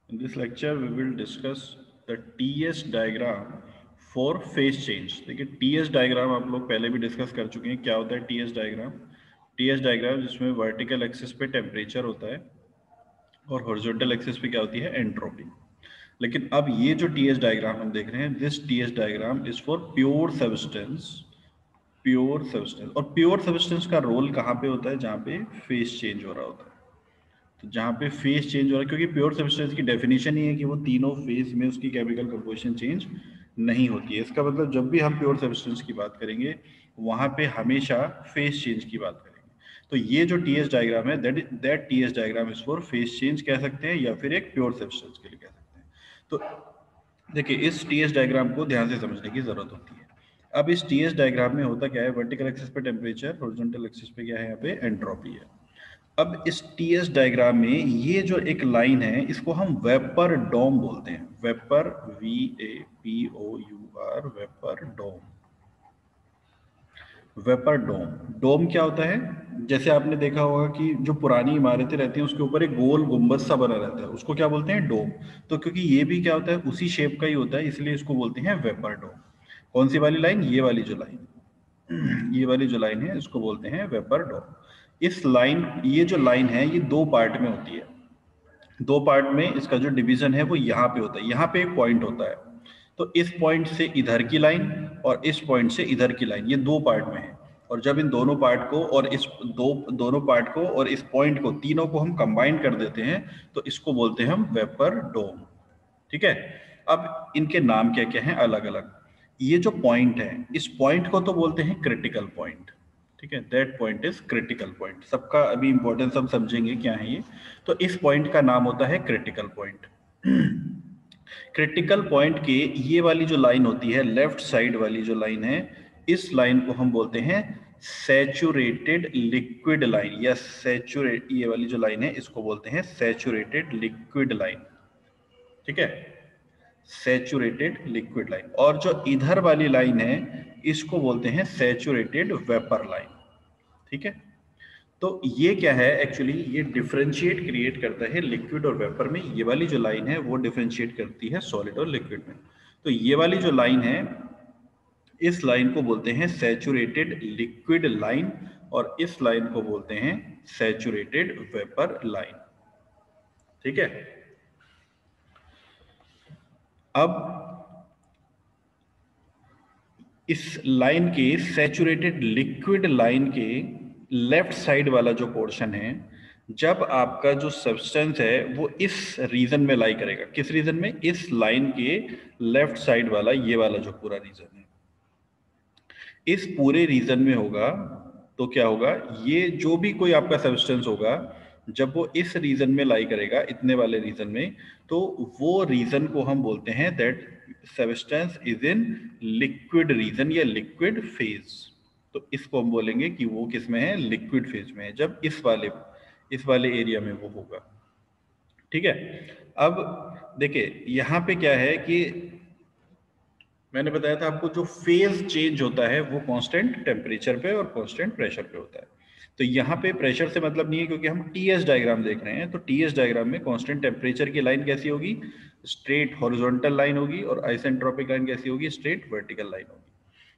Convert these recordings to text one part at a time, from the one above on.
In this lecture, we will discuss the TS diagram for phase change. देखिए TS diagram आप लोग पहले भी डिस्कस कर चुके हैं. क्या होता है TS डायग्राम? TS डायग्राम जिसमें वर्टिकल एक्सिस पे टेम्परेचर होता है और हॉरिजॉन्टल एक्सिस पे क्या होती है? एंट्रोपी. लेकिन अब ये जो TS डायग्राम हम देख रहे हैं, this TS diagram is for pure substance. Pure substance. और प्योर सब्सटेंस का रोल कहाँ पे होता है? जहाँ पे फेस चेंज हो रहा होता है. तो जहाँ पे फेज चेंज हो रहा है, क्योंकि प्योर सब्सटेंस की डेफिनेशन ही है कि वो तीनों फेज में उसकी केमिकल कंपोजिशन चेंज नहीं होती है. इसका मतलब जब भी हम प्योर सब्सटेंस की बात करेंगे वहाँ पे हमेशा फेज चेंज की बात करेंगे. तो ये जो टीएस डायग्राम है, that TS diagram is for phase change कह सकते हैं, या फिर एक प्योर सब्सटेंस के लिए कह सकते हैं. तो देखिए इस टीएस डायग्राम को ध्यान से समझने की जरूरत होती है. अब इस टीएस डायग्राम में होता क्या है? वर्टिकल एक्सिस पे टेम्परेचर, हॉरिजॉन्टल एक्सिस पे क्या है? यहाँ पे एंट्रोपी है. अब इस टीएस डायग्राम में ये जो एक लाइन है इसको हम वेपर डोम बोलते हैं. वेपर, VAPOUR, वेपर डोम. वेपर डोम. डोम क्या होता है? जैसे आपने देखा होगा कि जो पुरानी इमारतें रहती हैं उसके ऊपर एक गोल गुंबद सा बना रहता है, उसको क्या बोलते हैं? डोम. तो क्योंकि ये भी क्या होता है? उसी शेप का ही होता है, इसलिए इसको बोलते हैं वेपर डोम. कौन सी वाली लाइन? ये वाली जो लाइन, ये वाली जो लाइन है इसको बोलते हैं वेपर डोम. इस लाइन, ये जो लाइन है ये दो पार्ट में होती है. दो पार्ट में इसका जो डिवीजन है वो यहाँ पे होता है. यहाँ पे एक पॉइंट होता है. तो इस पॉइंट से इधर की लाइन और इस पॉइंट से इधर की लाइन, ये दो पार्ट में है. और जब इन दोनों पार्ट को और इस दोनों पार्ट को और इस पॉइंट को, तीनों को हम कंबाइन कर देते हैं तो इसको बोलते हैं हम वेपर डोम. ठीक है. अब इनके नाम क्या क्या हैं? अलग अलग. ये जो पॉइंट है, इस पॉइंट को तो बोलते हैं क्रिटिकल पॉइंट. ठीक है, that point is critical point. सबका अभी इंपॉर्टेंस हम समझेंगे क्या है ये. तो इस पॉइंट का नाम होता है क्रिटिकल पॉइंट. क्रिटिकल पॉइंट के ये वाली जो लाइन होती है, लेफ्ट साइड वाली जो लाइन है, इस लाइन को हम बोलते हैं सैचुरेटेड लिक्विड लाइन. या सैचुरेट, ये वाली जो लाइन है इसको बोलते हैं सैचुरेटेड लिक्विड लाइन. ठीक है, सैचुरेटेड लिक्विड लाइन. और जो इधर वाली लाइन है इसको बोलते हैं सैचुरेटेड वेपर लाइन. ठीक है. तो ये क्या है? एक्चुअली ये डिफरेंशिएट क्रिएट करता है लिक्विड और वेपर में. ये वाली जो लाइन है वो डिफरेंशिएट करती है सॉलिड और लिक्विड में. तो ये वाली जो लाइन है, इस लाइन को बोलते हैं सैचुरेटेड लिक्विड लाइन, और इस लाइन को बोलते हैं सैचुरेटेड वेपर लाइन. ठीक है. अब इस लाइन के, सैचुरेटेड लिक्विड लाइन के लेफ्ट साइड वाला जो पोर्शन है, जब आपका जो सब्सटेंस है वो इस रीजन में लाई करेगा. किस रीजन में? इस लाइन के लेफ्ट साइड वाला, ये वाला जो पूरा रीजन है, इस पूरे रीजन में होगा. तो क्या होगा? ये जो भी कोई आपका सब्सटेंस होगा, जब वो इस रीजन में लाई करेगा, इतने वाले रीजन में, तो वो रीजन को हम बोलते हैं that substance is in liquid region या लिक्विड फेज. तो इसको हम बोलेंगे कि वो किस में है? लिक्विड फेज में है, जब इस वाले एरिया में वो होगा. ठीक है. अब देखिए यहाँ पे क्या है कि मैंने बताया था आपको, जो फेज चेंज होता है वो कांस्टेंट टेम्परेचर पे और कांस्टेंट प्रेशर पे होता है. तो यहाँ पे प्रेशर से मतलब नहीं है, क्योंकि हम टीएस डायग्राम देख रहे हैं. तो टीएस डायग्राम में कांस्टेंट टेम्परेचर की लाइन कैसी होगी? स्ट्रेट हॉरिजॉन्टल लाइन होगी. और आइसेंट्रोपिक लाइन कैसी होगी? स्ट्रेट वर्टिकल लाइन होगी.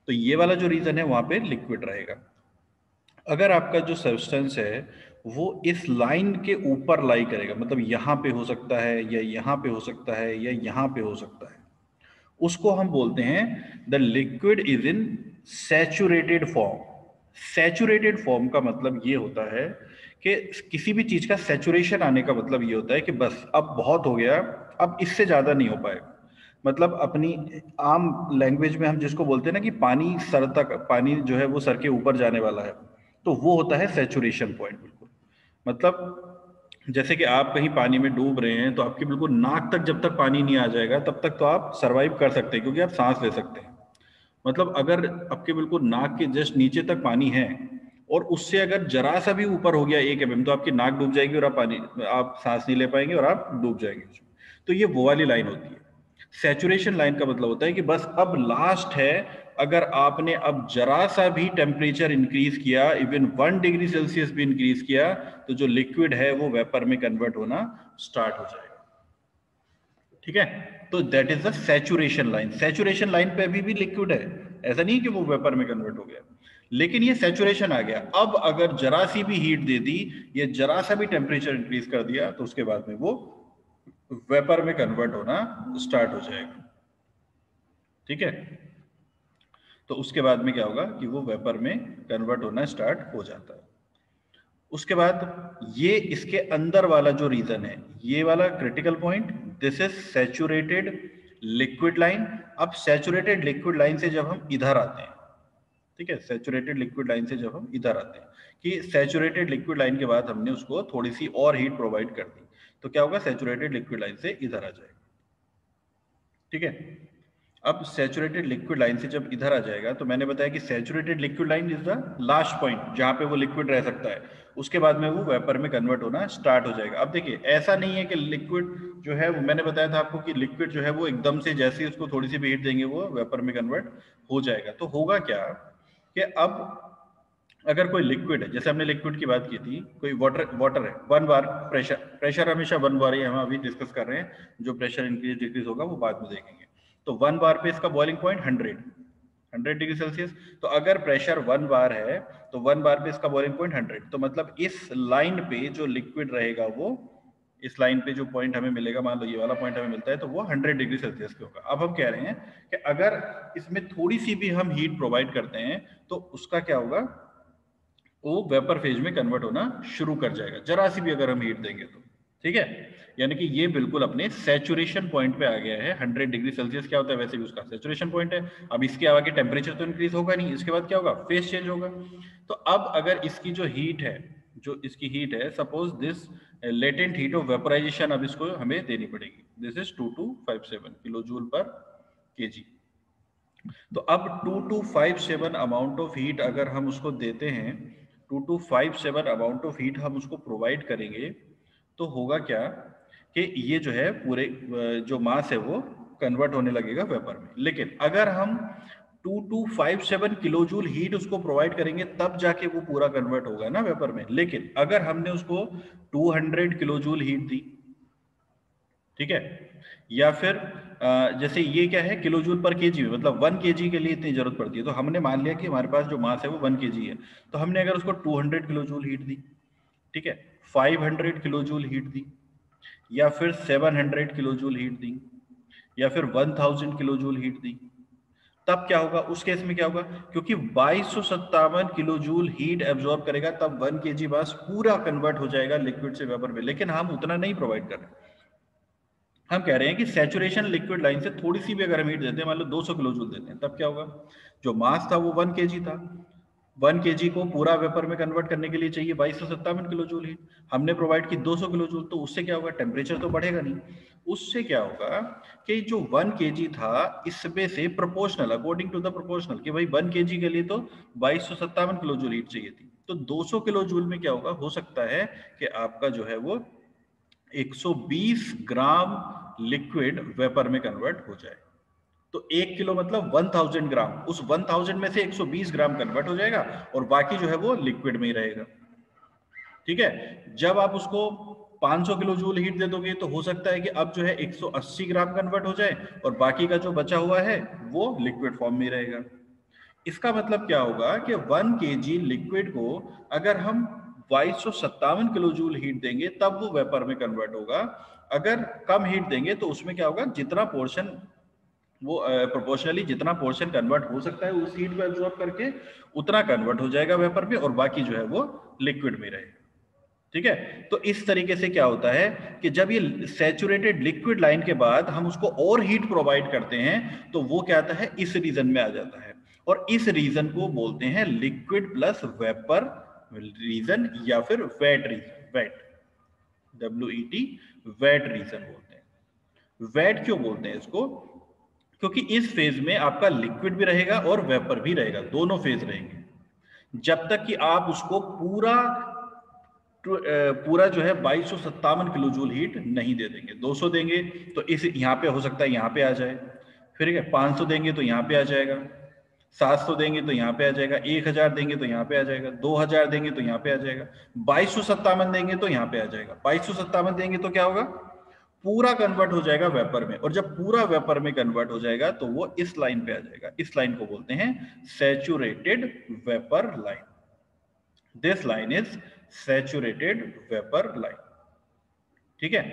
तो ये वाला जो रीजन है वहां पे लिक्विड रहेगा. अगर आपका जो सब्सटेंस है वो इस लाइन के ऊपर लाई करेगा, मतलब यहाँ पे हो सकता है, या यहाँ पे हो सकता है, या यहाँ पे हो सकता है, उसको हम बोलते हैं the liquid is in saturated form. Saturated form का मतलब ये होता है कि किसी भी चीज का सैचुरेशन आने का मतलब ये होता है कि बस अब बहुत हो गया, अब इससे ज्यादा नहीं हो पाएगा. मतलब अपनी आम लैंग्वेज में हम जिसको बोलते हैं ना कि पानी सर तक, पानी जो है वो सर के ऊपर जाने वाला है, तो वो होता है सैचुरेशन पॉइंट. बिल्कुल. मतलब जैसे कि आप कहीं पानी में डूब रहे हैं, तो आपकी बिल्कुल नाक तक जब तक पानी नहीं आ जाएगा तब तक तो आप सरवाइव कर सकते हैं, क्योंकि आप सांस ले सकते हैं. मतलब अगर आपके बिल्कुल नाक के जस्ट नीचे तक पानी है और उससे अगर जरा सा भी ऊपर हो गया 1 mm, तो आपकी नाक डूब जाएगी और आप सांस नहीं ले पाएंगे और आप डूब जाएंगे उसमें. तो ये वो वाली लाइन होती है. सैचुरेशन लाइन का मतलब होता है कि बस अब लास्ट है. अगर आपने अब जरा सा भी टेम्परेचर इंक्रीज किया, इवन 1 डिग्री सेल्सियस भी इंक्रीज किया, तो जो लिक्विड है वो वेपर में कन्वर्ट होना स्टार्ट हो जाएगा. ठीक है, तो that is the saturation line. Saturation line पे अभी भी लिक्विड है, ऐसा नहीं कि वो वेपर में कन्वर्ट हो गया, लेकिन ये सैचुरेशन आ गया। अब अगर जरा सी भी हीट दे दी या जरा सा भी टेम्परेचर इंक्रीज कर दिया तो उसके बाद में वो वेपर में कन्वर्ट होना स्टार्ट हो जाएगा। ठीक है, तो उसके बाद में क्या होगा कि वो वेपर में कन्वर्ट होना स्टार्ट हो जाता है। उसके बाद ये इसके अंदर वाला जो रीजन है, ये वाला critical point, this is saturated liquid line. अब सैचुरेटेड लिक्विड लाइन से जब हम इधर आते हैं, ठीक है, सैचुरेटेड लिक्विड लाइन से जब हम इधर आते हैं कि सैचुरेटेड लिक्विड लाइन के बाद हमने उसको थोड़ी सी और हीट प्रोवाइड कर दी, तो क्या होगा, सैचुरेटेड लिक्विड लाइन से इधर आ जाएगा। ठीक है, अब सैचुरेटेड लिक्विड लाइन से जब इधर आ जाएगा तो मैंने बताया कि saturated liquid line is the last point जहां पे वो लिक्विड रह सकता है, उसके बाद में वो वेपर में कन्वर्ट होना स्टार्ट हो जाएगा। अब देखिए, ऐसा नहीं है कि लिक्विड जो है वो, मैंने बताया था आपको कि लिक्विड जो है वो एकदम से जैसे ही उसको थोड़ी सी भी हीट देंगे वो वेपर में कन्वर्ट हो जाएगा। तो होगा क्या कि अब अगर कोई लिक्विड है, जैसे हमने लिक्विड की बात की थी, कोई वाटर है, 1 बार प्रेशर हमेशा 1 बार ही हम अभी डिस्कस कर रहे हैं, जो प्रेशर इंक्रीज डिक्रीज होगा वो बाद में देखेंगे। तो 1 बार पे इसका बॉइलिंग पॉइंट 100 डिग्री सेल्सियस। तो अगर प्रेशर 1 बार है तो 1 बार पे इसका बॉइलिंग पॉइंट 100, तो मतलब इस लाइन पे जो लिक्विड रहेगा वो, इस लाइन पे जो पॉइंट हमें मिलेगा, मान लो ये वाला पॉइंट हमें मिलता है, तो वो 100 डिग्री सेल्सियस के होगा। अब हम कह रहे हैं कि अगर इसमें थोड़ी सी भी हम हीट प्रोवाइड करते हैं तो उसका क्या होगा, वो वेपर फेज में कन्वर्ट होना शुरू कर जाएगा, जरा सी भी अगर हम हीट देंगे तो। ठीक है, यानी कि ये बिल्कुल अपने सैचुरेशन पॉइंट पे आ गया है। 100 डिग्री सेल्सियस क्या होता है, वैसे भी उसका सैचुरेशन पॉइंट है। अब इसके आगे टेम्परेचर तो इंक्रीज होगा नहीं, इसके बाद क्या होगा, फेज चेंज होगा। तो अब अगर इसकी जो हीट है, जो इसकी हीट है, suppose this latent heat of vaporisation, अब इसको हमें देनी पड़ेगी, दिस इज 2257 किलो जूल पर केजी। तो अब 2257 अमाउंट ऑफ हीट अगर हम उसको देते हैं, 2257 अमाउंट ऑफ हीट हम उसको प्रोवाइड करेंगे, तो होगा क्या कि ये जो है पूरे जो मास है वो कन्वर्ट होने लगेगा वेपर में। लेकिन अगर हम 2257 किलो जूल हीट उसको प्रोवाइड करेंगे तब जाके वो पूरा कन्वर्ट होगा ना वेपर में। लेकिन अगर हमने उसको 200 किलो जूल हीट दी, ठीक है, या फिर जैसे ये क्या है, किलो जूल पर केजी में, मतलब 1 केजी के लिए इतनी जरूरत पड़ती है, तो हमने मान लिया कि हमारे पास जो मास है वो 1 केजी है, तो हमने अगर उसको 200 किलो जूल हीट दी, ठीक है, 500 किलो जूल हीट दी, या फिर 700 किलो जूल हीट दी, या फिर 1000 किलो जूल हीट दी, तब क्या होगा, उस केस में क्या होगा, क्योंकि 2257 किलो जूल हीट एब्जॉर्ब करेगा, तब 1 केजी मास पूरा कन्वर्ट हो जाएगा लिक्विड से वेपर में। लेकिन हम उतना नहीं प्रोवाइड कर रहे, हम कह रहे हैं कि सैचुरेशन लिक्विड लाइन से थोड़ी सी भी अगर हम हीट देते हैं, मान लो 200 किलो जूल देते हैं, तब क्या होगा, जो मास था वो 1 केजी था, 1 केजी को पूरा वेपर में कन्वर्ट करने के लिए चाहिए 2257 किलो जूल हीट, हमने प्रोवाइड की 200 किलो जूल, तो उससे क्या होगा, टेम्परेचर तो बढ़ेगा नहीं। उससे क्या होगा कि जो 1 केजी था इसमें से proportional, according to the proportional, कि भाई 1 केजी के लिए तो 2257 किलो जूल हीट चाहिए थी, तो 200 किलो जूल में क्या होगा, हो सकता है कि आपका जो है वो 120 ग्राम लिक्विड वेपर में कन्वर्ट हो जाए। तो 1 किलो मतलब 1000 ग्राम, उस 1000 में से 120 ग्राम कन्वर्ट हो जाएगा और बाकी जो है वो लिक्विड में ही रहेगा। ठीक है, जब आप उसको 500 किलो जूल हीट दे दोगे तो हो सकता है कि अब जो है 180 ग्राम कन्वर्ट हो जाए और बाकी का जो बचा हुआ है वो लिक्विड फॉर्म में रहेगा। इसका मतलब क्या होगा कि 1 केजी लिक्विड को अगर हम 2257 किलो जूल हीट देंगे तब वो वेपर में कन्वर्ट होगा। अगर कम हीट देंगे तो उसमें क्या होगा, जितना पोर्शन वो प्रोपोर्शनली जितना पोर्शन कन्वर्ट हो सकता है उस हीट को एब्जॉर्ब करके उतना कन्वर्ट हो जाएगा वेपर में और बाकी जो है वो लिक्विड में रहेगा। ठीक है, तो इस तरीके से क्या होता है कि जब ये सैचुरेटेड लिक्विड लाइन के बाद हम उसको और हीट प्रोवाइड करते हैं तो वो क्या आता है, इस रीजन में आ जाता है और इस रीजन को बोलते हैं लिक्विड प्लस वेपर रीजन या फिर wet region, wet, WET, wet region बोलते हैं। वेट क्यों बोलते हैं इसको, क्योंकि इस फेज में आपका लिक्विड भी रहेगा और वेपर भी रहेगा, दोनों फेज रहेंगे जब तक कि आप उसको पूरा जो है 2257 किलो जूल हीट नहीं दे देंगे। 200 देंगे तो इस यहाँ पे हो सकता है यहाँ पे आ जाए, फिर क्या 500 देंगे तो यहाँ पे आ जाएगा, 700 देंगे तो यहाँ पे आ जाएगा, 1000 देंगे तो यहाँ पे आ जाएगा, 2000 देंगे तो यहाँ पे आ जाएगा, 2257 देंगे तो यहाँ पे आ जाएगा। 2257 देंगे तो क्या होगा, पूरा कन्वर्ट हो जाएगा वेपर में, और जब पूरा वेपर में कन्वर्ट हो जाएगा तो वो इस लाइन पे आ जाएगा। इस लाइन को बोलते हैं saturated vapour line. This line is saturated vapour line. ठीक है,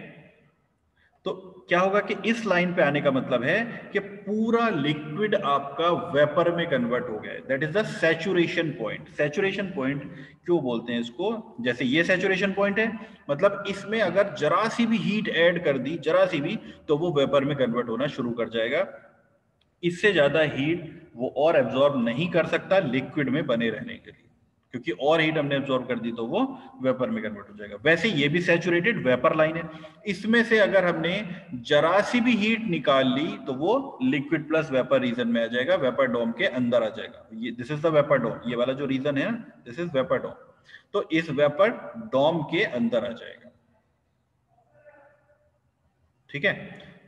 तो क्या होगा कि इस लाइन पे आने का मतलब है कि पूरा लिक्विड आपका वेपर में कन्वर्ट हो गया है। That is the saturation point. Saturation point क्यों बोलते हैं इसको? जैसे ये सैचुरेशन पॉइंट है, मतलब इसमें अगर जरा सी भी हीट ऐड कर दी, जरा सी भी, तो वो वेपर में कन्वर्ट होना शुरू कर जाएगा। इससे ज्यादा हीट वो और एब्जॉर्ब नहीं कर सकता लिक्विड में बने रहने के लिए, क्योंकि और हीट हमने एब्जॉर्ब कर दी तो वो वेपर में कन्वर्ट हो जाएगा। वैसे ये भी सैचुरेटेड वेपर लाइन है। इसमें से अगर हमने जरा सी भी हीट निकाल ली तो वो लिक्विड प्लस वेपर रीजन में आ जाएगा, वेपर डोम के अंदर आ जाएगा। ये दिस इज द वेपर डोम, ये वाला जो रीजन है दिस इज वेपर डोम। तो इस वेपर डोम के अंदर आ जाएगा। ठीक है,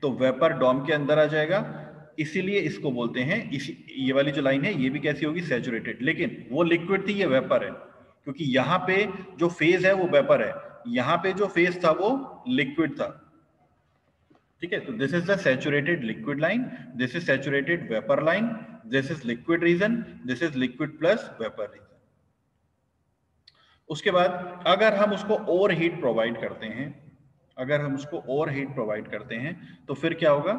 तो वेपर डोम के अंदर आ जाएगा, इसीलिए इसको बोलते हैं, इसी ये वाली जो लाइन है ये भी कैसी होगी? सैचुरेटेड। लेकिन वो लिक्विड थी, ये वेपर है, क्योंकि यहां पे जो फेज है वो वेपर है, यहां पे जो फेज था वो लिक्विड था। ठीक है, तो this is the saturated liquid line, this is saturated vapour line, this is liquid region, this is liquid plus vapour region. उसके बाद अगर हम उसको और हीट प्रोवाइड करते हैं, अगर हम उसको और हीट प्रोवाइड करते हैं तो फिर क्या होगा?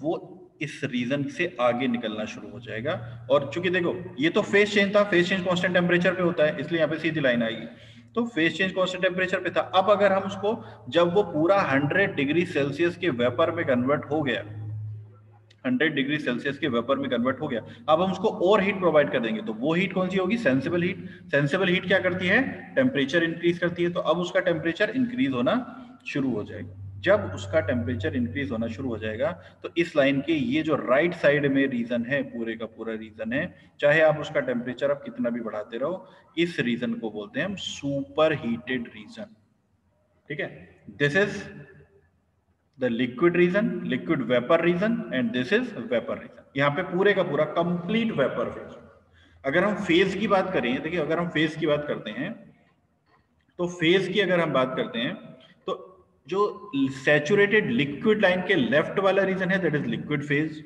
वो इस रीजन से आगे निकलना शुरू हो जाएगा। और चूंकि देखो ये तो फेज चेंज था, फेज चेंज कांस्टेंट टेम्परेचर पे होता है, इसलिए यहाँ पे सीधी लाइन आएगी। तो फेज चेंज कांस्टेंट टेम्परेचर पे था। अब अगर हम उसको, जब वो पूरा 100 डिग्री सेल्सियस के वेपर में कन्वर्ट हो गया, 100 डिग्री सेल्सियस के वेपर में कन्वर्ट हो गया, अब हम उसको और हीट प्रोवाइड कर देंगे। तो वो हीट कौन सी होगी? Sensible heat. सेंसिबल हीट क्या करती है? टेम्परेचर इंक्रीज करती है। तो अब उसका टेम्परेचर इंक्रीज होना शुरू हो जाएगा। जब उसका टेम्परेचर इंक्रीज होना शुरू हो जाएगा तो इस लाइन के ये जो राइट साइड में रीजन है, पूरे का पूरा रीजन है, चाहे आप उसका टेम्परेचर आप कितना भी बढ़ाते रहो, इस रीजन को बोलते हैं हम सुपर हीटेड रीजन। ठीक है, this is the liquid region, liquid vapour region, and this is vapour region. यहाँ पे पूरे का पूरा कंप्लीट वेपर फेज। अगर हम फेज की बात करें, देखिए अगर हम फेज की बात करते हैं तो फेज की अगर हम बात करते हैं तो जो सैचुरेटेड लिक्विड लाइन के लेफ्ट वाला रीजन है दैट इज लिक्विड फेज।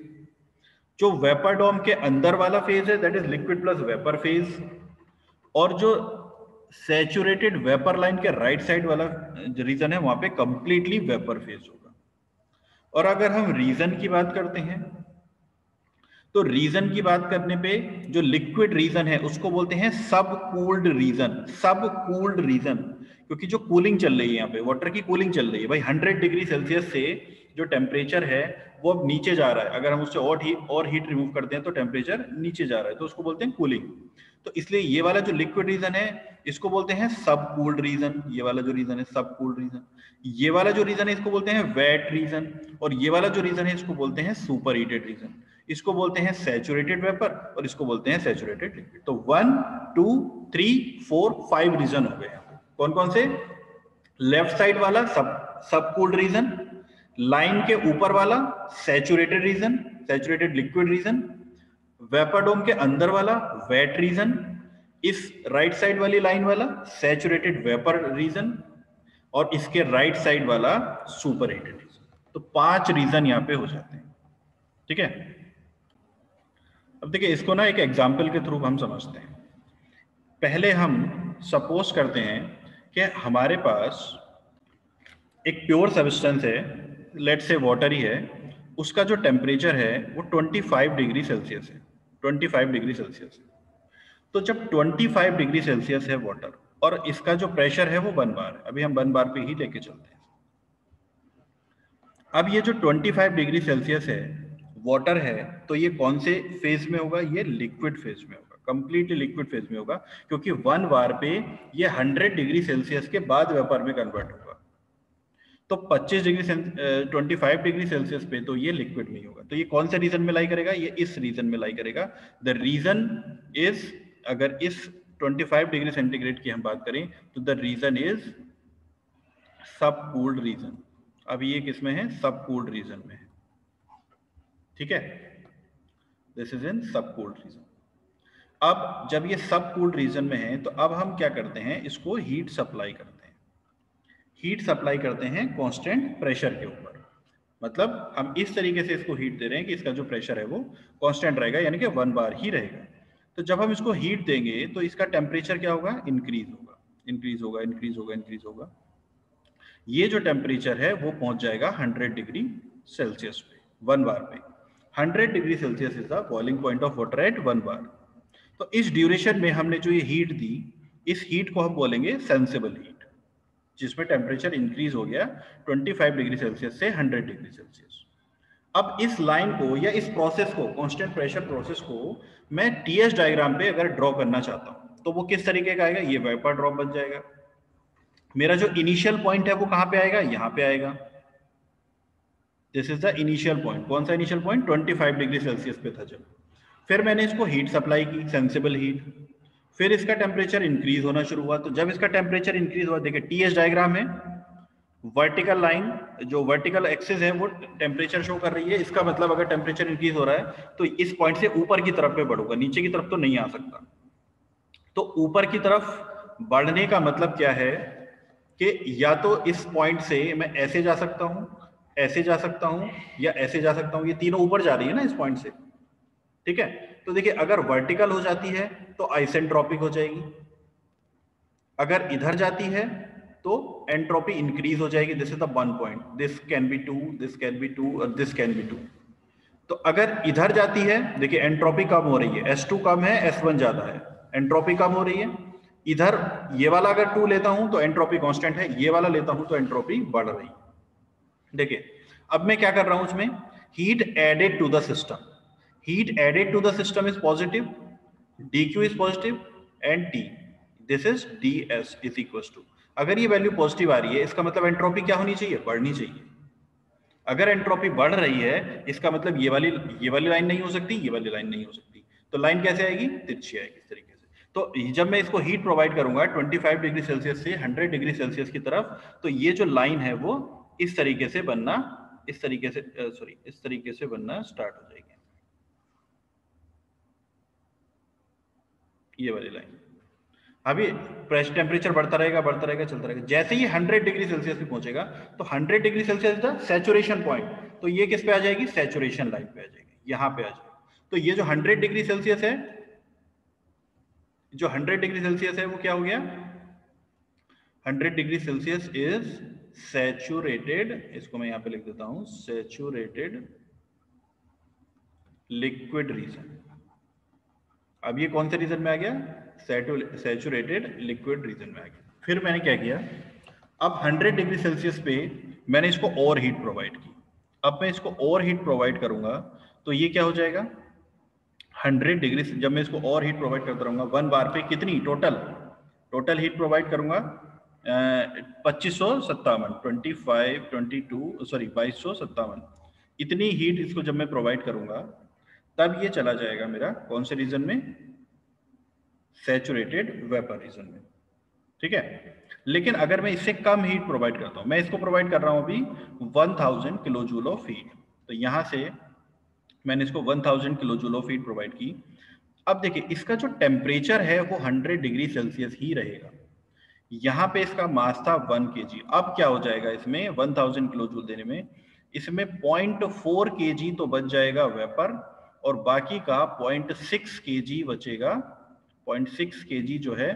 जो वेपर डोम के अंदर वाला फेज है that is liquid plus vapour phase. और जो सैचुरेटेड वेपर लाइन के राइट साइड वाला रीजन है वहां पे कंप्लीटली वेपर फेज होगा। और अगर हम रीजन की बात करते हैं तो रीजन की बात करने पे जो लिक्विड रीजन है उसको बोलते हैं सब कूल्ड रीजन। सब कूल्ड रीजन, क्योंकि जो कूलिंग चल रही है यहाँ पे, वाटर की कूलिंग चल रही है भाई। 100 डिग्री सेल्सियस से जो टेम्परेचर है वो अब नीचे जा रहा है। अगर हम उससे और हीट रिमूव करते हैं तो टेम्परेचर नीचे जा रहा है, तो उसको बोलते हैं कूलिंग। तो इसलिए ये वाला जो लिक्विड रीजन है इसको बोलते हैं सब कूल्ड रीजन। ये वाला जो रीजन है सब कूल्ड रीजन। ये वाला जो रीजन है इसको बोलते हैं वेट रीजन। और ये वाला जो रीजन है इसको बोलते हैं सुपर हीटेड रीजन। इसको बोलते हैं सैचुरेटेड वेपर और इसको बोलते हैं सैचुरेटेड लिक्विड। तो 1 2 3 4 5 रीजन हो गए। कौन कौन से? लेफ्ट साइड वाला सब कूल्ड रीजन, लाइन के ऊपर वाला saturated region, saturated liquid region, vapour dome के अंदर वाला वेट रीजन, इस राइट साइड वाली लाइन वाला सैचुरेटेड वेपर रीजन, और इसके राइट साइड वाला सुपर हीटेड रीजन। तो 5 रीजन यहां पे हो जाते हैं। ठीक है, अब देखिए इसको ना एक एग्जाम्पल के थ्रू हम समझते हैं। पहले हम सपोज करते हैं कि हमारे पास एक प्योर सब्सटेंस है, लेट से वाटर ही है, उसका जो टेम्परेचर है वो 25 डिग्री सेल्सियस है। 25 डिग्री सेल्सियस है। तो जब 25 डिग्री सेल्सियस है वाटर और इसका जो प्रेशर है वो 1 बार है, अभी हम 1 बार पे ही लेके चलते हैं। अब ये जो 25 डिग्री सेल्सियस है वाटर है, तो ये कौन से फेज में होगा? ये लिक्विड फेज में होगा, कंप्लीटली लिक्विड फेज में होगा, क्योंकि 1 बार पे ये 100 डिग्री सेल्सियस के बाद वेपर में कन्वर्ट होगा। तो 25 डिग्री सेल्सियस पे तो ये लिक्विड नहीं होगा। तो ये कौन से रीजन में लाई करेगा? ये इस रीजन में लाई करेगा। द रीजन इज, अगर इस 25 डिग्री सेंटीग्रेड की हम बात करें तो द रीजन इज सब कूल्ड रीजन। अब ये किसमें है? सब कूल्ड रीजन में है। ठीक है, दिस इज इन सब कूल्ड रीजन। अब जब ये सब कूल्ड रीजन में है तो अब हम क्या करते हैं? इसको हीट सप्लाई करते हैं। हीट सप्लाई करते हैं कांस्टेंट प्रेशर के ऊपर। मतलब हम इस तरीके से इसको हीट दे रहे हैं कि इसका जो प्रेशर है वो कांस्टेंट रहेगा, यानी कि 1 बार ही रहेगा। तो जब हम इसको हीट देंगे तो इसका टेम्परेचर क्या होगा, इंक्रीज होगा, इंक्रीज होगा, इंक्रीज होगा, इंक्रीज होगा। ये जो टेम्परेचर है वो पहुंच जाएगा 100 डिग्री सेल्सियस पे 1 बार पे। 100 degree Celsius is the boiling point of water at 1 बार। तो इस ड्यूरेशन में हमने जो ये हीट दी, इस हीट को हम बोलेंगे सेंसिबल हीट, जिसमें टेम्परेचर इंक्रीज हो गया 25 डिग्री सेल्सियस से 100 डिग्री सेल्सियस। अब इस लाइन को या इस प्रोसेस को, कांस्टेंट प्रेशर प्रोसेस को मैं टीएस डायग्राम पे अगर ड्रॉ करना चाहता हूं तो वो किस तरीके का आएगा, ये वेपर ड्रॉप बन जाएगा। मेरा जो इनिशियल पॉइंट है वो कहां पे आएगा, यहां पे आएगा। This is the initial point. कौन सा इनिशियल पॉइंट, 25 डिग्री सेल्सियस पे था जब। फिर मैंने इसको हीट सप्लाई की, सेंसिबल हीट। फिर इसका टेम्परेचर इंक्रीज होना शुरू हुआ। तो जब इसका टेम्परेचर इंक्रीज हुआ, देखिए टीएस डायग्राम है, वर्टिकल लाइन जो वर्टिकल एक्सिस है वो टेम्परेचर शो कर रही है। इसका मतलब अगर टेम्परेचर इंक्रीज हो रहा है तो इस पॉइंट से ऊपर की तरफ पे बढ़ूंगा, नीचे की तरफ तो नहीं आ सकता। तो ऊपर की तरफ बढ़ने का मतलब क्या है कि या तो इस पॉइंट से मैं ऐसे जा सकता हूं, ऐसे जा सकता हूं, या ऐसे जा सकता हूं। ये तीनों ऊपर जा रही है ना इस पॉइंट से, ठीक है। तो देखिए अगर वर्टिकल हो जाती है तो आइसेंट्रोपिक हो जाएगी, अगर इधर जाती है तो एंट्रोपी इंक्रीज हो जाएगी। This is the 1 point, this can be 2, this can be 2 और दिस कैन बी 2। तो अगर इधर जाती है, देखिए एंट्रोपी कम हो रही है, S2 कम है, S1 ज्यादा है, एंट्रोपी कम हो रही है। इधर ये वाला अगर 2 लेता हूं तो एंट्रोपी कांस्टेंट है, ये वाला लेता हूं तो एंट्रोपी बढ़ रही है। देखिए अब मैं क्या कर रहा हूं उसमें, heat added to the system. Heat added to the system is positive, dq is positive and t, this is ds is equal to. अगर ये वैल्यू पॉजिटिव आ रही है इसका मतलब एंट्रोपी क्या होनी चाहिए, बढ़नी चाहिए। अगर एंट्रोपी बढ़ रही है इसका मतलब ये वाली लाइन नहीं हो सकती, ये वाली लाइन नहीं हो सकती। तो लाइन कैसे आएगी, तिरछी आएगी इस तरीके से। तो जब मैं इसको हीट प्रोवाइड करूंगा 25 डिग्री सेल्सियस से 100 डिग्री सेल्सियस की तरफ, तो ये जो लाइन है वो इस तरीके से बनना, इस तरीके से सॉरी इस तरीके से बनना स्टार्ट हो जाएगी, ये वाली लाइन। अभी प्रेशर टेम्परेचर बढ़ता रहेगा, बढ़ता रहेगा, चलता रहेगा। जैसे ही 100 डिग्री सेल्सियस पे पहुंचेगा तो 100 degree Celsius the saturation point, तो ये किस पे आ जाएगी, सैचुरेशन लाइन पे आ जाएगी, यहां पे आ जाएगी। तो ये जो 100 डिग्री सेल्सियस है, जो 100 डिग्री सेल्सियस है वो क्या हो गया, 100 डिग्री सेल्सियस इज सैचुरेटेड, इसको मैं यहां पे लिख देता हूं, सैचुरेटेड लिक्विड रीजन। अब ये कौन से रीजन में आ गया, सैचुरेटेड लिक्विड रीजन में आ गया। फिर मैंने क्या किया, अब 100 डिग्री सेल्सियस पे मैंने इसको और हीट प्रोवाइड की। अब मैं इसको और हीट प्रोवाइड करूंगा तो ये क्या हो जाएगा, 100 डिग्री से जब मैं इसको और हीट प्रोवाइड करता रहूंगा 1 बार पे, कितनी टोटल हीट प्रोवाइड करूंगा 2557, 25 22 सॉरी 2257, इतनी हीट इसको जब मैं प्रोवाइड करूंगा तब ये चला जाएगा मेरा कौन से रीजन में, सैचुरेटेड वेपर रीजन में, ठीक है। लेकिन अगर मैं इससे कम हीट प्रोवाइड करता हूं, मैं इसको प्रोवाइड कर रहा हूं अभी 1000 किलो जूल ऑफ हीट, तो यहां से मैंने इसको 1000 kilo joule of heat provide की। अब देखिए इसका जो टेम्परेचर है वो 100 डिग्री सेल्सियस ही रहेगा। यहां पे इसका मास था 1 kg। अब क्या हो जाएगा इसमें 1000 किलो जूल देने में, इसमें 0.4 kg तो बच जाएगा वेपर, और बाकी का 0.6 kg बचेगा, 0.6 kg जो है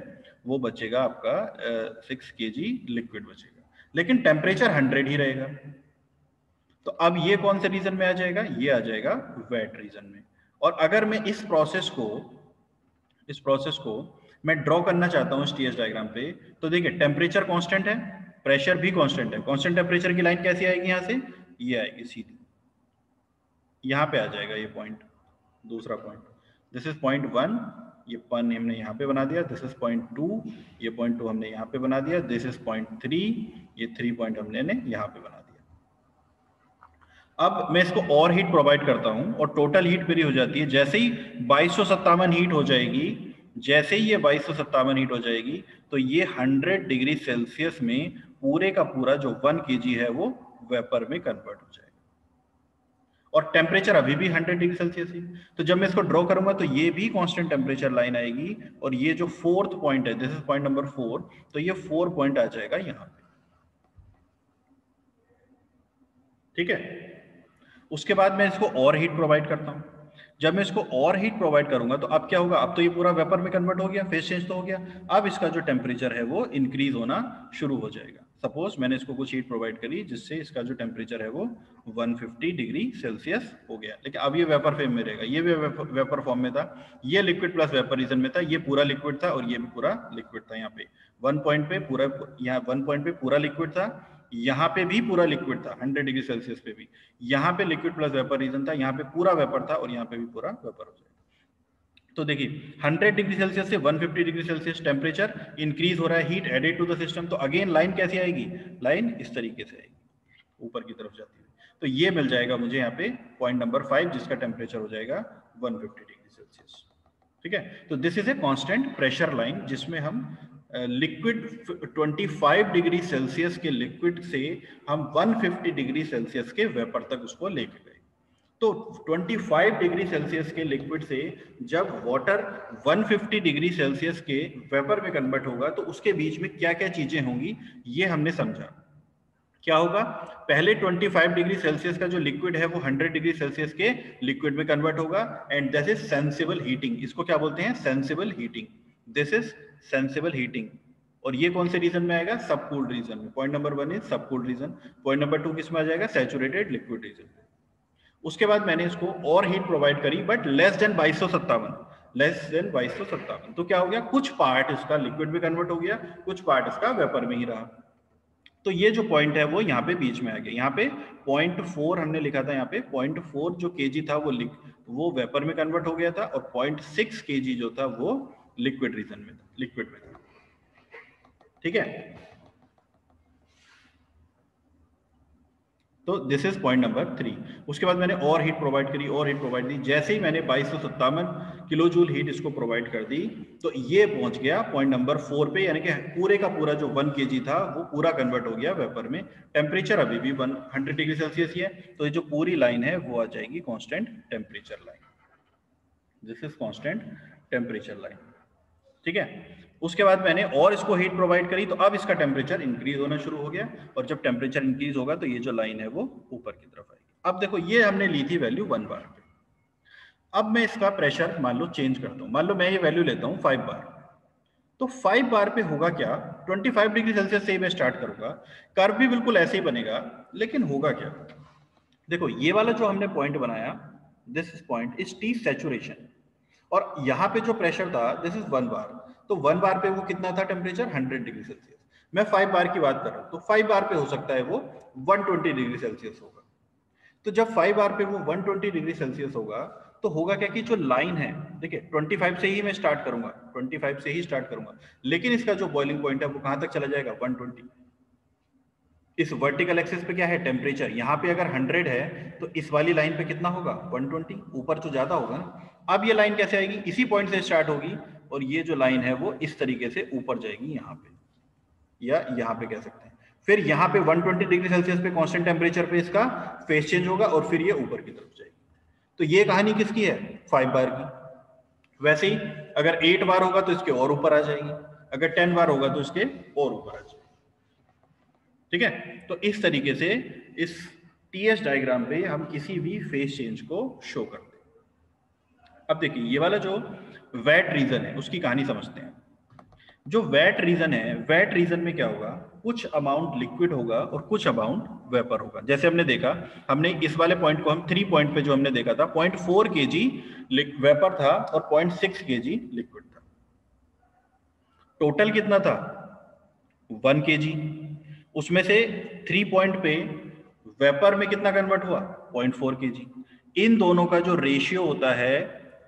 वो बचेगा आपका 6 kg लिक्विड बचेगा, लेकिन टेम्परेचर 100 ही रहेगा। तो अब ये कौन से रीजन में आ जाएगा, ये आ जाएगा वेट रीजन में। और अगर मैं इस प्रोसेस को मैं ड्रॉ करना चाहता हूँ इस टीएस डायग्राम पे, तो देखिए टेम्परेचर कांस्टेंट है, प्रेशर भी कांस्टेंट है। कांस्टेंट टेम्परेचर की लाइन कैसी आएगी, यहां से ये आएगी सीधी, यहां पे आ जाएगा ये पॉइंट, दूसरा पॉइंट। दिस इज पॉइंट 1, ये पॉइंट हमने यहाँ पे बना दिया। दिस इज पॉइंट 2, ये पॉइंट 2 हमने यहाँ पे बना दिया। दिस इज पॉइंट 3, ये 3 पॉइंट हमने यहाँ पे बना दिया। अब मैं इसको और हीट प्रोवाइड करता हूं और टोटल हीट मेरी हो जाती है, जैसे ही 2257 हीट हो जाएगी, जैसे ही ये 2257 हीट हो जाएगी तो ये 100 डिग्री सेल्सियस में पूरे का पूरा जो 1 kg है वो वेपर में कन्वर्ट हो जाएगा, और टेम्परेचर अभी भी 100 डिग्री सेल्सियस ही। तो जब मैं इसको ड्रॉ करूंगा तो ये भी कांस्टेंट टेम्परेचर लाइन आएगी, और ये जो 4th पॉइंट है, दिस इज पॉइंट नंबर 4, तो ये 4 पॉइंट आ जाएगा यहाँ पे, ठीक है। उसके बाद मैं इसको और हीट प्रोवाइड करता हूँ। जब मैं इसको और हीट प्रोवाइड करूंगा तो अब क्या होगा, अब तो ये पूरा वेपर में कन्वर्ट हो गया, फेज चेंज तो हो गया। अब इसका जो टेम्परेचर है वो इंक्रीज होना शुरू हो जाएगा। सपोज मैंने इसको कुछ हीट प्रोवाइड करी जिससे इसका जो टेम्परेचर है वो 150 डिग्री सेल्सियस हो गया, लेकिन अब ये वेपर फॉर्म में रहेगा, ये भी वेपर फॉर्म में था, ये लिक्विड प्लस वेपरिजन में था, ये पूरा लिक्विड था और ये भी पूरा लिक्विड था। यहाँ पे वन पॉइंट पे पूरा, यहाँ वन पॉइंट पे पूरा लिक्विड था, यहाँ पे भी पूरा लिक्विड था 100 डिग्री सेल्सियस पे भी, यहाँ पे लिक्विड प्लस वेपर रीजन था, यहाँ पे पूरा वेपर था और यहाँ पे भी पूरा वेपर हो जाएगा। तो देखिए 100 डिग्री सेल्सियस से 150 डिग्री सेल्सियस टेम्परेचर इंक्रीज हो रहा है, heat added to the system. तो अगेन लाइन कैसी आएगी, लाइन इस तरीके से आएगी, ऊपर की तरफ जाती हुई। तो ये मिल जाएगा मुझे यहाँ पे पॉइंट नंबर 5, जिसका टेम्परेचर हो जाएगा 150 डिग्री सेल्सियस। ठीक है, तो this is a constant pressure line जिसमें हम लिक्विड 25 डिग्री सेल्सियस के लिक्विड से हम 150 डिग्री सेल्सियस के वेपर तक उसको लेके गए। तो 25 डिग्री सेल्सियस के लिक्विड से जब वाटर 150 डिग्री सेल्सियस के वेपर में कन्वर्ट होगा तो उसके बीच में क्या क्या चीजें होंगी ये हमने समझा। क्या होगा, पहले 25 डिग्री सेल्सियस का जो लिक्विड है वो 100 डिग्री सेल्सियस के लिक्विड में कन्वर्ट होगा and this is sensible heating. इसको क्या बोलते हैं, sensible heating. This is sensible heating. और ये कौन से रीजन में आएगा, सब कूल्ड रीजन में। पॉइंट नंबर 1 इज सब कूल्ड रीजन। पॉइंट नंबर 2 किस में आ जाएगा, सैचुरेटेड लिक्विड रीजन। उसके बाद मैंने इसको और हीट प्रोवाइड करी but less than 2257, less than 2257। तो क्या हो गया, कुछ पार्ट इसका लिक्विड में कन्वर्ट हो गया, कुछ पार्ट इसका वेपर में ही रहा। तो ये जो पॉइंट है वो यहाँ पे बीच में आ गया। यहाँ पे 0.4 हमने लिखा था, यहाँ पे 0.4 जो केजी था वो वेपर में कन्वर्ट हो गया था और 0.6 केजी जो था वो लिक्विड रीजन में था, लिक्विड में था। ठीक है, तो दिस इज पॉइंट नंबर 3। उसके बाद मैंने और हीट प्रोवाइड करी, और हीट प्रोवाइड दी। जैसे ही मैंने 2257 किलो जूल हीट इसको प्रोवाइड कर दी तो ये पहुंच गया पॉइंट नंबर 4 पे, यानी कि पूरे का पूरा जो 1 केजी था वो पूरा कन्वर्ट हो गया वेपर में। टेम्परेचर अभी भी 100 डिग्री सेल्सियस ही है, तो ये जो पूरी लाइन है वो आ जाएगी constant temperature line. This is constant temperature line. ठीक है, उसके बाद मैंने और इसको हीट प्रोवाइड करी तो अब इसका टेम्परेचर इंक्रीज होना शुरू हो गया, और जब टेम्परेचर इंक्रीज होगा तो ये जो लाइन है वो ऊपर की तरफ आएगी। अब देखो ये हमने ली थी वैल्यू 1 बार पे। अब मैं इसका प्रेशर मान लो चेंज करता हूं, मान लो मैं ये वैल्यू लेता हूं 5 बार। तो 5 बार पे होगा क्या, 25 डिग्री सेल्सियस से ही मैं स्टार्ट करूंगा, कर्व भी बिल्कुल ऐसे ही बनेगा, लेकिन होगा क्या, देखो ये वाला जो हमने पॉइंट बनाया, this point is T saturation, और यहाँ पे जो प्रेशर था दिस इज 1 बार। तो 1 बार पे वो कितना था टेम्परेचर, 100 डिग्री सेल्सियस। मैं 5 बार की बात कर रहा हूँ, तो 5 बार पे हो सकता है वो 120 डिग्री सेल्सियस होगा। तो जब 5 बार पे वो 120 डिग्री सेल्सियस होगा तो होगा क्या कि जो लाइन है, देखिए 25 से ही मैं स्टार्ट करूंगा, 25 से ही स्टार्ट करूंगा, लेकिन इसका जो बॉइलिंग पॉइंट है वो कहां तक चला जाएगा, 120। इस वर्टिकल एक्सिस पे क्या है, टेम्परेचर। यहाँ पे अगर 100 है तो इस वाली लाइन पे कितना होगा, 120, ऊपर तो ज्यादा होगा ना। अब ये लाइन कैसे आएगी, इसी पॉइंट से स्टार्ट होगी और ये जो लाइन है वो इस तरीके से ऊपर जाएगी यहाँ पे, या यहाँ पे कह सकते हैं। फिर यहाँ पे 120 डिग्री सेल्सियस पे कांस्टेंट टेम्परेचर पे इसका फेस चेंज होगा और फिर ये ऊपर की तरफ जाएगी। तो ये कहानी किसकी है, 5 बार की। वैसे ही अगर 8 बार होगा तो इसके और ऊपर आ जाएगी, अगर 10 बार होगा तो इसके और ऊपर आ जाएगी। ठीक है, तो इस तरीके से इस टीएस डायग्राम पे हम किसी भी फेस चेंज को शो करते हैं। अब देखिए ये वाला जो वेट रीजन है उसकी कहानी समझते हैं। जो वेट रीजन है, वेट रीजन में क्या होगा, कुछ अमाउंट लिक्विड होगा और कुछ अमाउंट वेपर होगा। जैसे हमने देखा, हमने इस वाले पॉइंट को हम 3 पॉइंट पे जो हमने देखा था 0.4 केजी वेपर था और 0.6 केजी लिक्विड था। टोटल कितना था, 1 केजी। उसमें से 3 पॉइंट पे वेपर में कितना कन्वर्ट हुआ, 0.4 केजी। इन दोनों का जो रेशियो होता है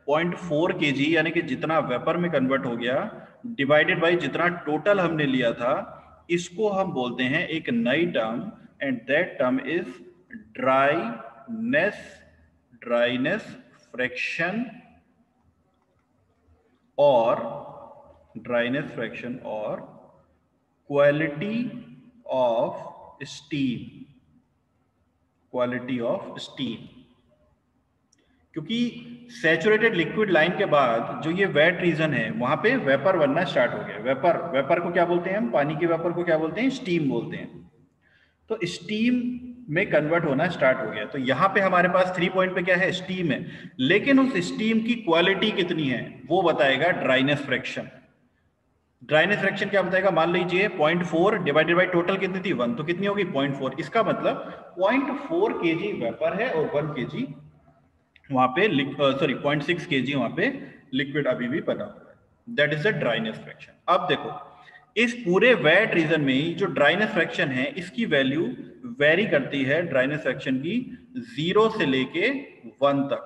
0.4 केजी, यानी कि जितना वेपर में कन्वर्ट हो गया डिवाइडेड बाय जितना टोटल हमने लिया था, इसको हम बोलते हैं एक नई term, and that term is dryness fraction, और ड्राइनेस फ्रैक्शन और quality of steam, quality of steam. क्योंकि सैचुरेटेड लिक्विड लाइन के बाद जो ये वेट रीजन है वहां पे वेपर बनना स्टार्ट हो गया। वेपर को क्या बोलते हैं हम, पानी के वेपर को क्या बोलते हैं, स्टीम बोलते हैं। तो स्टीम में कन्वर्ट होना स्टार्ट हो गया। तो यहाँ पे हमारे पास 3 पॉइंट पे क्या है, स्टीम है, लेकिन उस स्टीम की क्वालिटी कितनी है वो बताएगा ड्राइनेस फ्रैक्शन। ड्राइनेस फ्रैक्शन क्या बताएगा, मान लीजिए 0.4 डिवाइडेड बाई टोटल कितनी थी 1, तो कितनी होगी 0.4। इसका मतलब 0.4 kg वेपर है और 1 kg वहां पे सॉरी 0.6 kg वहां पे लिक्विड अभी भी बना हुआ है। That is the dryness fraction. अब देखो इस पूरे वेट रीजन में जो ड्राइनेस फ्रैक्शन है इसकी वैल्यू वेरी करती है, ड्राइनेस फ्रैक्शन की 0 से लेके 1 तक।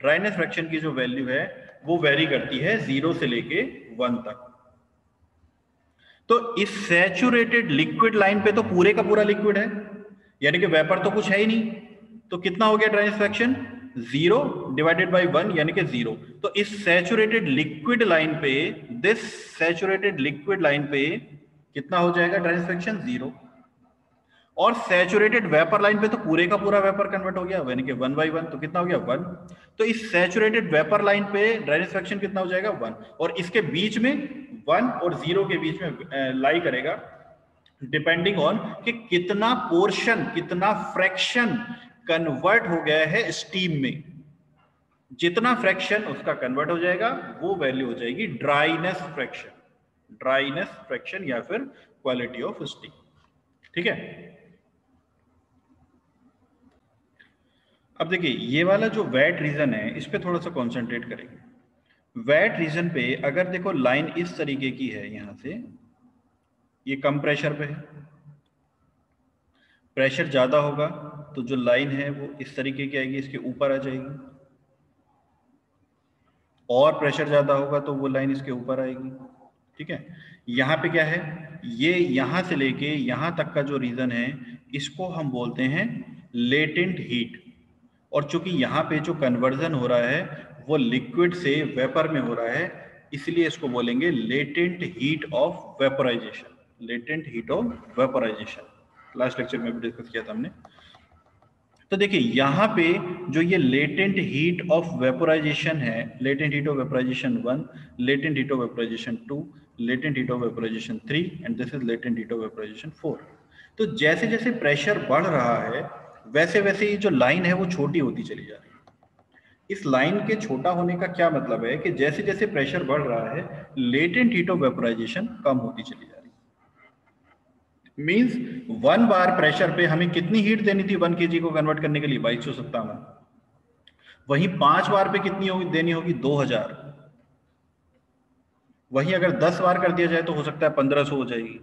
ड्राइनेस फ्रैक्शन की जो वैल्यू है वो वेरी करती है 0 से लेके 1 तक। तो इस सैचुरेटेड लिक्विड लाइन पे तो पूरे का पूरा लिक्विड है, यानी कि वेपर तो कुछ है ही नहीं, तो कितना हो गया ड्राइनेस फ्रैक्शन 0 डिवाइडेड बाय 1 यानी कि 0। तो इस सैचुरेटेड लिक्विड लाइन पे, दिस सैचुरेटेड लिक्विड लाइन पे कितना हो जाएगा ड्राइनेस फ्रैक्शन 0। और सैचुरेटेड वेपर लाइन पे तो पूरे का पूरा वेपर कन्वर्ट हो गया, यानी कि 1/1, तो कितना हो गया 1। तो इस सैचुरेटेड वेपर लाइन पे ड्राइनेस फ्रैक्शन कितना हो जाएगा 1, और इसके बीच में 1 और 0 के बीच में लाई करेगा, डिपेंडिंग ऑन कि कितना पोर्शन, कितना फ्रैक्शन कन्वर्ट हो गया है स्टीम में। जितना फ्रैक्शन उसका कन्वर्ट हो जाएगा वो वैल्यू हो जाएगी ड्राइनेस फ्रैक्शन, ड्राइनेस फ्रैक्शन या फिर क्वालिटी ऑफ स्टीम। ठीक है। अब देखिए ये वाला जो वेट रीजन है इस पे थोड़ा सा कंसंट्रेट करेंगे। वेट रीजन पे अगर देखो लाइन इस तरीके की है, यहां से ये कम प्रेशर पे है, प्रेशर ज्यादा होगा तो जो लाइन है वो इस तरीके की आएगी, इसके ऊपर आ जाएगी, और प्रेशर ज्यादा होगा तो वो लाइन इसके ऊपर आएगी। ठीक है। यहाँ पे क्या है, ये यहां से लेके यहां तक का जो रीजन है इसको हम बोलते हैं लेटेंट हीट। और चूंकि यहाँ पे जो कन्वर्जन हो रहा है वो लिक्विड से वेपर में हो रहा है, इसलिए इसको बोलेंगे latent heat of vaporisation, latent heat of vaporisation. Last lecture में भी डिस्कस किया था हमने। तो देखिए यहाँ पे जो ये लेटेंट हीट ऑफ वेपोराइजेशन है, latent heat of vaporisation 1, latent heat of vaporisation 2, latent heat of vaporisation 3 and this is latent heat of vaporisation 4। तो जैसे जैसे प्रेशर बढ़ रहा है वैसे वैसे ये जो लाइन है वो छोटी होती चली जा रही है। इस लाइन के छोटा होने का क्या मतलब है कि जैसे जैसे प्रेशर बढ़ रहा है लेटेंट हीट ऑफ वेपोराइजेशन कम होती चली जा रही है। मींस 1 बार प्रेशर पे हमें कितनी हीट देनी थी 1 kg को कन्वर्ट करने के लिए 2257, वहीं 5 बार पे कितनी होगी देनी होगी 2000। वहीं अगर 10 बार कर दिया जाए तो हो सकता है 1500 हो जाएगी,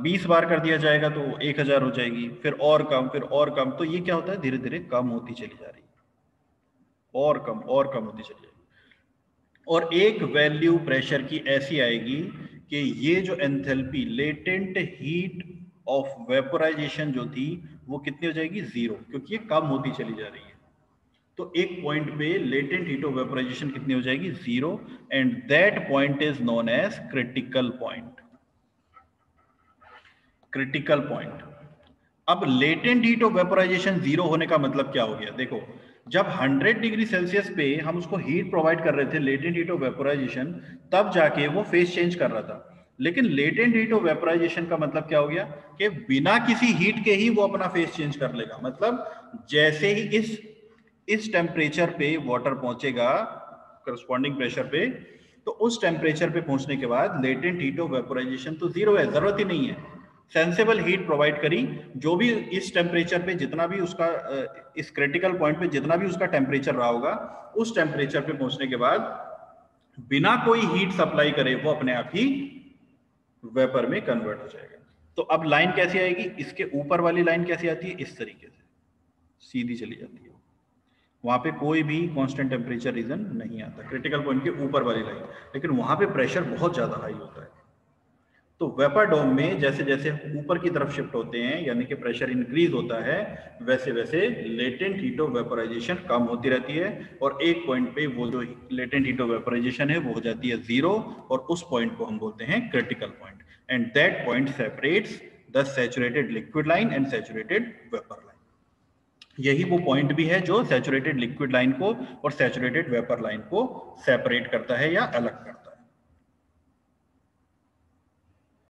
20 बार कर दिया जाएगा तो 1000 हो जाएगी, फिर और कम, फिर और कम। तो ये क्या होता है धीरे धीरे कम होती चली जा रही है, और कम और कम होती चली जाएगी। और एक वैल्यू प्रेशर की ऐसी आएगी कि ये जो enthalpy latent heat of vaporisation जो थी वो कितनी हो जाएगी 0, क्योंकि ये कम होती चली जा रही है। तो एक पॉइंट पे लेटेंट हीट ऑफ वेपोराइजेशन कितनी हो जाएगी 0, and that point is known as critical point, critical point. अब लेटेंट हीट ऑफ वेपोराइजेशन 0 होने का मतलब क्या हो गया, देखो जब 100 डिग्री सेल्सियस पे हम उसको हीट प्रोवाइड कर रहे थे लेटेंट हीट ऑफ वेपोराइजेशन, तब जाके वो फेज चेंज कर रहा था। लेकिन लेटेंट हीट ऑफ वेपोराइजेशन का मतलब क्या हो गया कि बिना किसी हीट के ही वो अपना फेज चेंज कर लेगा। मतलब जैसे ही इस टेम्परेचर पे वाटर पहुंचेगा करस्पॉन्डिंग प्रेशर पे, तो उस टेम्परेचर पे पहुंचने के बाद लेटेंट हीट ऑफ वेपोराइजेशन तो 0 है, जरूरत ही नहीं है। सेंसेबल हीट प्रोवाइड करी, जो भी इस टेम्परेचर पे जितना भी उसका इस क्रिटिकल पॉइंट पे जितना भी उसका टेम्परेचर रहा होगा, उस टेम्परेचर पे पहुंचने के बाद बिना कोई हीट सप्लाई करे वो अपने आप ही वेपर में कन्वर्ट हो जाएगा। तो अब लाइन कैसी आएगी, इसके ऊपर वाली लाइन कैसी आती है, इस तरीके से सीधी चली जाती है, वहां पे कोई भी कांस्टेंट टेम्परेचर रीजन नहीं आता, क्रिटिकल पॉइंट के ऊपर वाली लाइन। लेकिन वहां पे प्रेशर बहुत ज्यादा हाई होता है। तो वेपर डोम में जैसे जैसे ऊपर की तरफ शिफ्ट होते हैं, यानी कि प्रेशर इंक्रीज होता है, वैसे वैसे लेटेंट हीट ऑफ वेपोराइजेशन कम होती रहती है, और एक पॉइंट पे वो जो लेटेंट हीट ऑफ वेपोराइजेशन है वो हो जाती है 0, और उस पॉइंट को हम बोलते हैं critical point, and that point separates the saturated liquid line and saturated vapour line. यही वो पॉइंट भी है जो सैचुरेटेड लिक्विड लाइन को और सैचुरेटेड वेपर लाइन को सेपरेट करता है या अलग करता है।